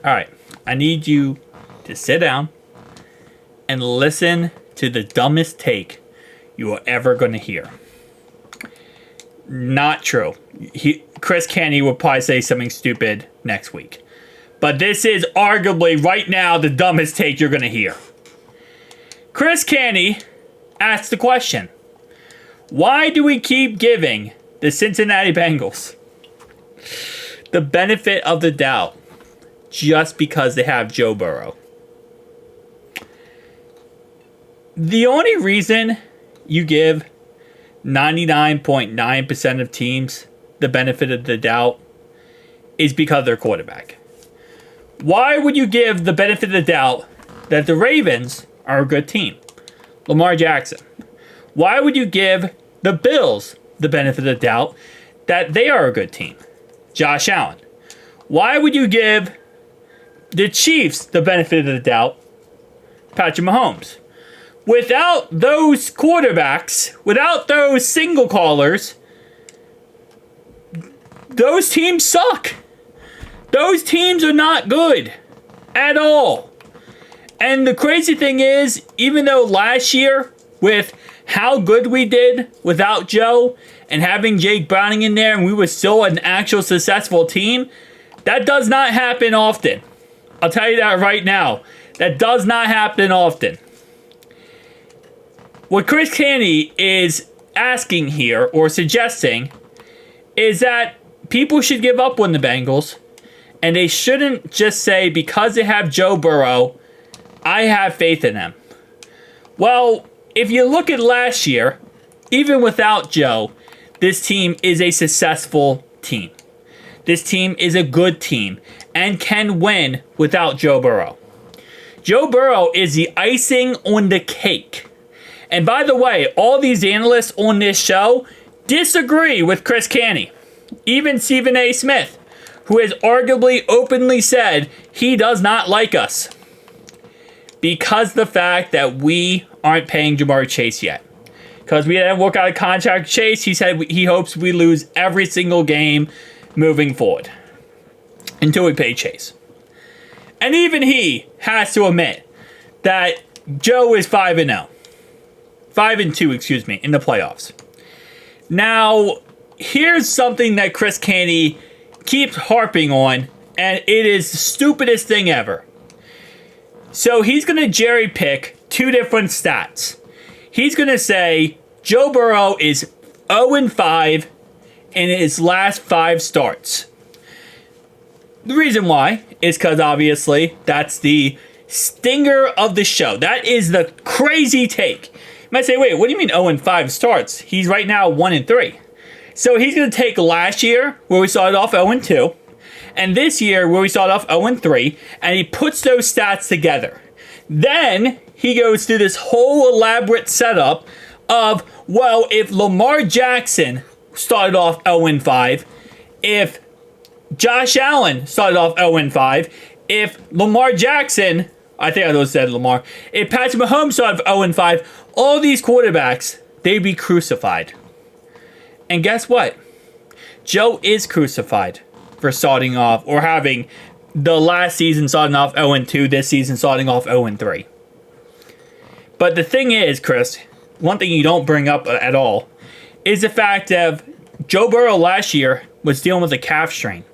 All right. I need you to sit down and listen to the dumbest take you are ever going to hear. Not true. Chris Canty will probably say something stupid next week. But this is arguably right now the dumbest take you're going to hear. Chris Canty asked the question, why do we keep giving the Cincinnati Bengals the benefit of the doubt just because they have Joe Burrow? The only reason you give 99.9% of teams the benefit of the doubt is because of their quarterback. Why would you give the benefit of the doubt that the Ravens are a good team? Lamar Jackson. Why would you give the Bills the benefit of the doubt that they are a good team? Josh Allen. Why would you give the Chiefs the benefit of the doubt? Patrick Mahomes. Without those quarterbacks, without those single callers, those teams suck. Those teams are not good at all. And the crazy thing is, even though last year, with how good we did without Joe and having Jake Browning in there, and we were still an actual successful team, that does not happen often. I'll tell you that right now. That does not happen often. What Chris Canty is asking here, or suggesting, is that people should give up on the Bengals, and they shouldn't just say, because they have Joe Burrow, I have faith in them. Well, if you look at last year, even without Joe, this team is a successful team. This team is a good team and can win without Joe Burrow. Joe Burrow is the icing on the cake. And by the way, all these analysts on this show disagree with Chris Canty. Even Stephen A. Smith, who has arguably openly said he does not like us because the fact that we aren't paying Jamar Chase yet. Because we didn't work out a contract Chase, he said he hopes we lose every single game moving forward until we pay Chase. And even he has to admit that Joe is 5-0. 5-2, in the playoffs. Now, here's something that Chris Canty keeps harping on, and it is the stupidest thing ever. So he's going to jerry pick two different stats. He's going to say Joe Burrow is 0-5 in his last 5 starts. The reason why is because obviously that's the stinger of the show. That is the crazy take. You might say, wait, what do you mean 0-5 starts? He's right now 1-3. So he's going to take last year, where we started off 0-2, and this year, where we started off 0-3, and he puts those stats together. Then he goes through this whole elaborate setup of, well, if Lamar Jackson started off 0-5, if Josh Allen started off 0-5, if Lamar Jackson, I think I said Lamar, if Patrick Mahomes started off 0-5, all these quarterbacks, they'd be crucified. And guess what? Joe is crucified for starting off, or having the last season starting off 0-2, this season starting off 0-3. But the thing is, Chris, one thing you don't bring up at all is the fact that Joe Burrow last year was dealing with a calf strain.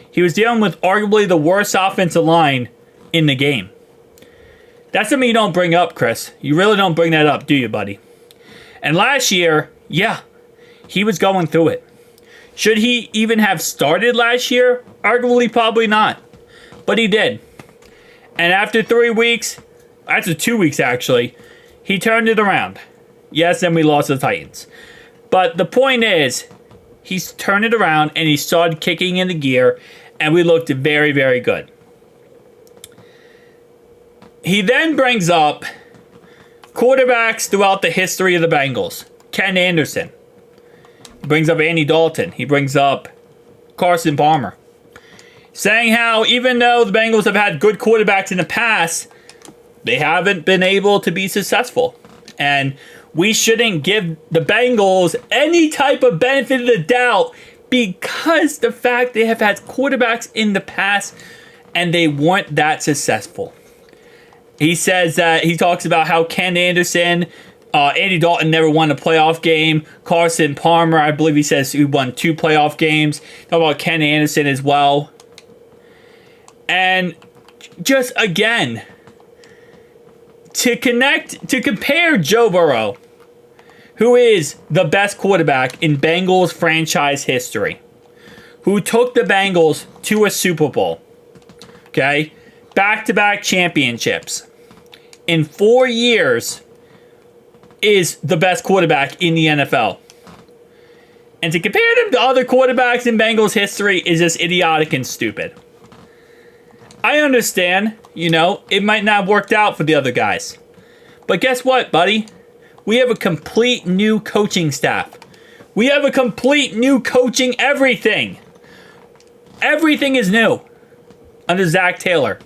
He was dealing with arguably the worst offensive line in the game. That's something you don't bring up, Chris. You really don't bring that up, do you, buddy? And last year, yeah, he was going through it. Should he even have started last year? Arguably, probably not. But he did. And after 2 weeks actually, he turned it around. Yes, and we lost the Titans. But the point is, he's turned it around and he started kicking into gear, and we looked very, very good. He then brings up quarterbacks throughout the history of the Bengals. Ken Anderson. He brings up Andy Dalton. He brings up Carson Palmer. Saying how even though the Bengals have had good quarterbacks in the past, they haven't been able to be successful. And we shouldn't give the Bengals any type of benefit of the doubt because the fact they have had quarterbacks in the past and they weren't that successful. He says that he talks about how Ken Anderson, Andy Dalton never won a playoff game. Carson Palmer, I believe he says he won 2 playoff games. Talk about Ken Anderson as well. And just again, to compare Joe Burrow, who is the best quarterback in Bengals franchise history, who took the Bengals to a Super Bowl, okay? Back-to-back championships. In 4 years, is the best quarterback in the NFL. And to compare them to other quarterbacks in Bengals history is just idiotic and stupid. I understand, it might not have worked out for the other guys. But guess what, buddy? We have a complete new coaching staff. We have a complete new coaching everything. Everything is new under Zach Taylor.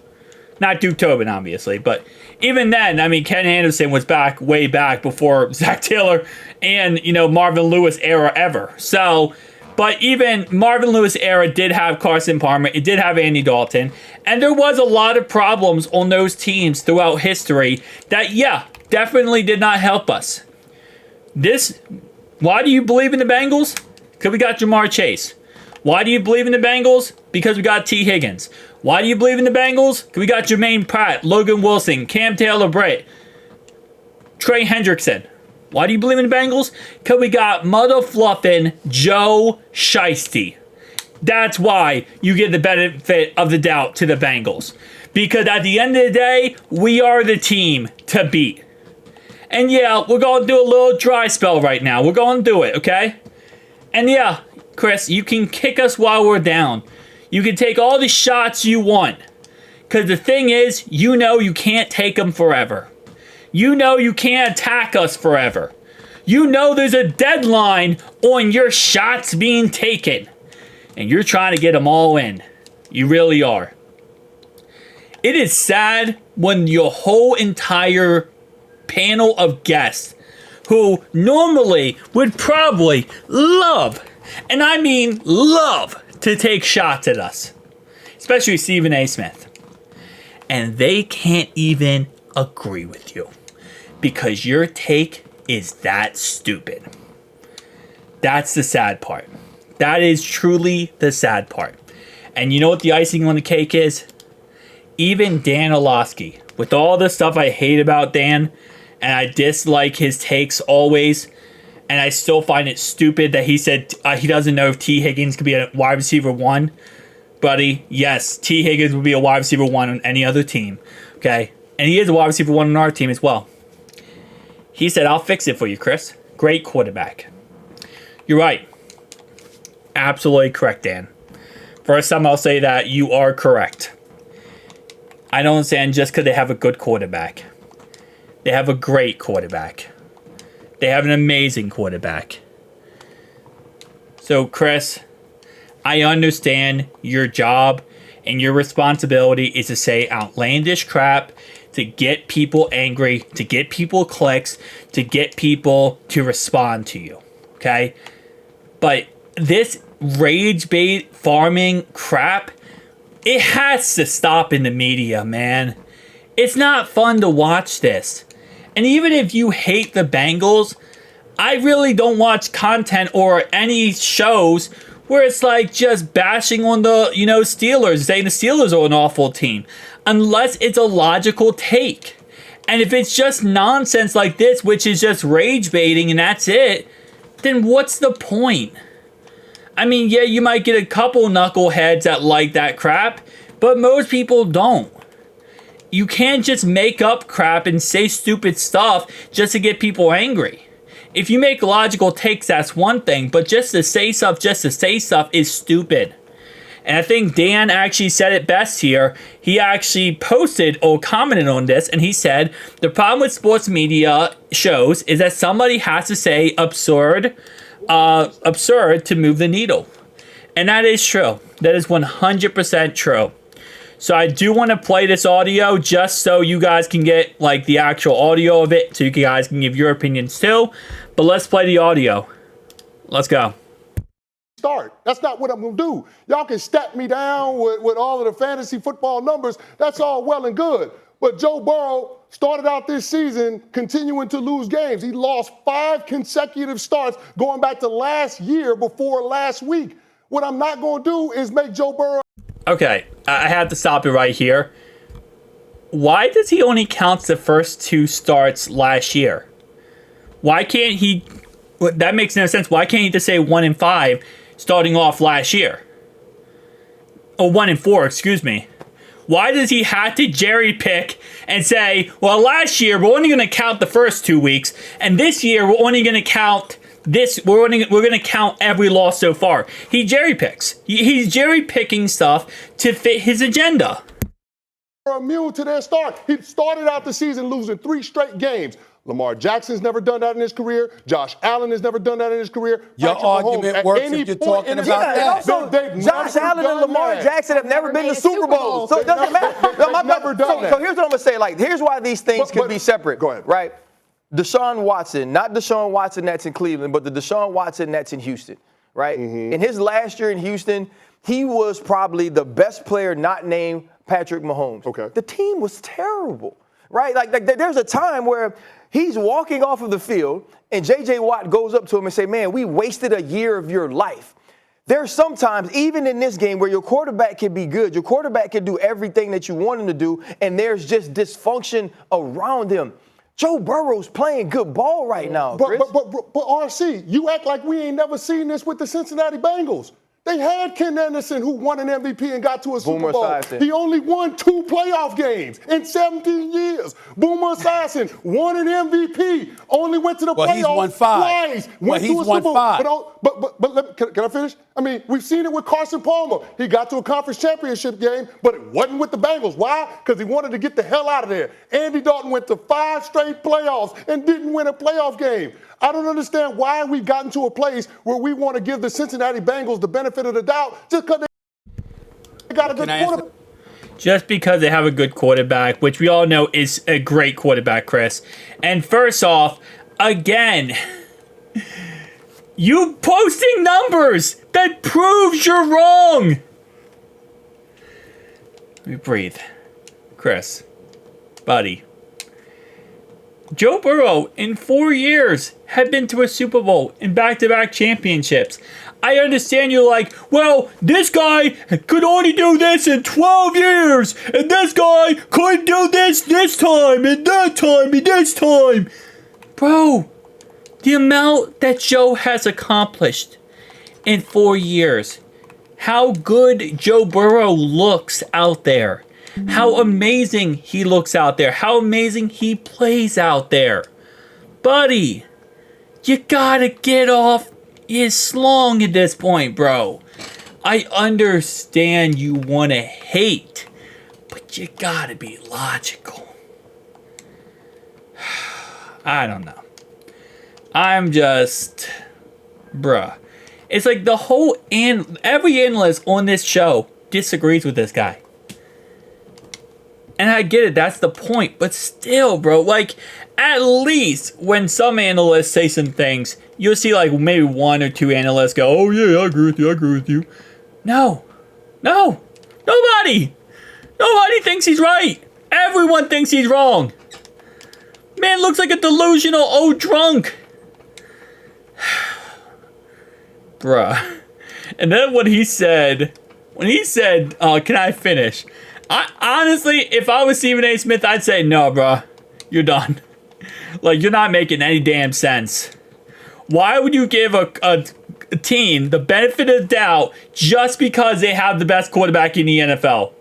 Not Duke Tobin, obviously, but even then, Ken Anderson was way back before Zach Taylor and, Marvin Lewis era ever. So, but even Marvin Lewis era did have Carson Palmer, it did have Andy Dalton, and there was a lot of problems on those teams throughout history that, definitely did not help us. Why do you believe in the Bengals? Because we got Jamar Chase. Why do you believe in the Bengals? Because we got T. Higgins. Why do you believe in the Bengals? Because we got Jermaine Pratt, Logan Wilson, Cam Taylor-Britt, Trey Hendrickson. Why do you believe in the Bengals? Because we got mother fluffing Joe Shiesty. That's why you get the benefit of the doubt to the Bengals. Because at the end of the day, we are the team to beat. And we're going to do a little dry spell right now. We're going to do it, okay? And Chris, you can kick us while we're down. You can take all the shots you want. Because the thing is, you can't take them forever. You can't attack us forever. There's a deadline on your shots being taken. And you're trying to get them all in. You really are. It is sad when your whole entire panel of guests, who normally would probably love, and I mean love, to take shots at us, especially Stephen A. Smith, and they can't even agree with you because your take is that stupid. That's the sad part. That is truly the sad part. And you know what the icing on the cake is? Even Dan Orlovsky, with all the stuff I hate about Dan, and I dislike his takes always, and I still find it stupid that he said he doesn't know if T. Higgins could be a wide receiver 1. Buddy, yes, T. Higgins would be a wide receiver 1 on any other team, okay? And he is a wide receiver 1 on our team as well. He said, I'll fix it for you, Chris. Great quarterback. You're right. Absolutely correct, Dan. First time I'll say that you are correct. I don't understand just because they have a good quarterback. They have a great quarterback. They have an amazing quarterback. So, Chris, I understand your job and your responsibility is to say outlandish crap, to get people angry, to get people clicks, to get people to respond to you. Okay? But this rage bait farming crap, it has to stop in the media, man. It's not fun to watch this. And even if you hate the Bengals, I really don't watch content or any shows where it's like just bashing on the, Steelers, saying the Steelers are an awful team, unless it's a logical take. And if it's just nonsense like this, which is just rage baiting and that's it, then what's the point? You might get a couple knuckleheads that like that crap, but most people don't. You can't just make up crap and say stupid stuff just to get people angry. If you make logical takes, that's one thing, but just to say stuff is stupid. And I think Dan actually said it best here. He actually posted or commented on this, and he said, the problem with sports media shows is that somebody has to say absurd to move the needle. And that is true. That is 100% true. So I do want to play this audio just so you guys can get the actual audio of it, so you guys can give your opinions too. But let's play the audio. Let's go. start. That's not what I'm going to do. Y'all can stack me down with all of the fantasy football numbers. That's all well and good. But Joe Burrow started out this season continuing to lose games. He lost 5 consecutive starts going back to last year before last week. What I'm not going to do is make Joe Burrow. Okay, I have to stop it right here. Why does he only count the first 2 starts last year? Why can't he? That makes no sense. Why can't he just say 1-5 starting off last year? Oh, 1-4, excuse me. Why does he have to jerry pick and say, well, last year we're only going to count the first 2 weeks, and this year we're only going to count this. We're going to count every loss so far. He jerry picks. He's jerry picking stuff to fit his agenda. Immune to their start. He started out the season losing 3 straight games. Lamar Jackson's never done that in his career. Josh Allen has never done that in his career. Your argument works if you're talking about that. Josh Allen and Lamar Jackson have never been to Super Bowl. So it doesn't matter. So here's what I'm going to say. Like, here's why these things can be separate. Go ahead. Right? Deshaun Watson, not Deshaun Watson that's in Cleveland, but the Deshaun Watson that's in Houston. Right? In his last year in Houston, he was probably the best player not named Patrick Mahomes. Okay. The team was terrible. Right? Like there's a time where he's walking off of the field, and J.J. Watt goes up to him and say, man, we wasted a year of your life. There's sometimes, even in this game, where your quarterback can be good, your quarterback can do everything that you want him to do, and there's just dysfunction around him. Joe Burrow's playing good ball right now, Chris. But RC, you act like we ain't never seen this with the Cincinnati Bengals. They had Ken Anderson, who won an MVP and got to a Super Bowl. Esiason. He only won 2 playoff games in 17 years. Boomer Esiason won an MVP, only went to the playoffs he's won 5. twice. Went to a Super Bowl. 5. Can I finish? I mean, we've seen it with Carson Palmer. He got to a conference championship game, but it wasn't with the Bengals. Why? Because he wanted to get the hell out of there. Andy Dalton went to 5 straight playoffs and didn't win a playoff game. I don't understand why we've gotten to a place where we want to give the Cincinnati Bengals the benefit of the doubt just because they got a good quarterback. Just because they have a good quarterback, which we all know is a great quarterback, Chris. And first off, again, you posting numbers that proves you're wrong. Let me breathe. Chris, buddy. Joe Burrow, in 4 years, had been to a Super Bowl in back-to-back championships. I understand you're like, well, this guy could only do this in 12 years, and this guy could do this time, and that time, and this time. Bro, the amount that Joe has accomplished in 4 years, how good Joe Burrow looks out there. How amazing he looks out there. How amazing he plays out there. Buddy, you gotta get off his slong at this point, bro. I understand you want to hate, but you gotta be logical. I don't know. I'm just... Bruh. It's like the whole... every analyst on this show disagrees with this guy. And I get it, that's the point. But still, bro, like, at least when some analysts say some things, you'll see, like, maybe 1 or 2 analysts go, oh, yeah, I agree with you. No. Nobody thinks he's right. Everyone thinks he's wrong. Man looks like a delusional old drunk. Bruh. And then when he said, can I finish? Honestly, if I was Stephen A. Smith, I'd say, no, bro, you're done. Like, you're not making any damn sense. Why would you give a team the benefit of the doubt just because they have the best quarterback in the NFL?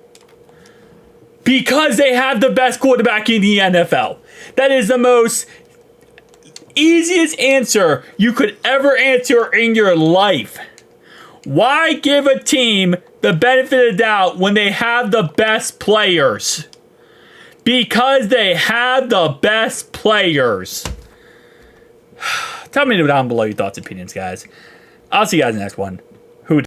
Because they have the best quarterback in the NFL. That is the most easiest answer you could ever answer in your life. Why give a team the benefit of the doubt when they have the best players? Because they have the best players. Tell me down below your thoughts and opinions, guys. I'll see you guys in the next one.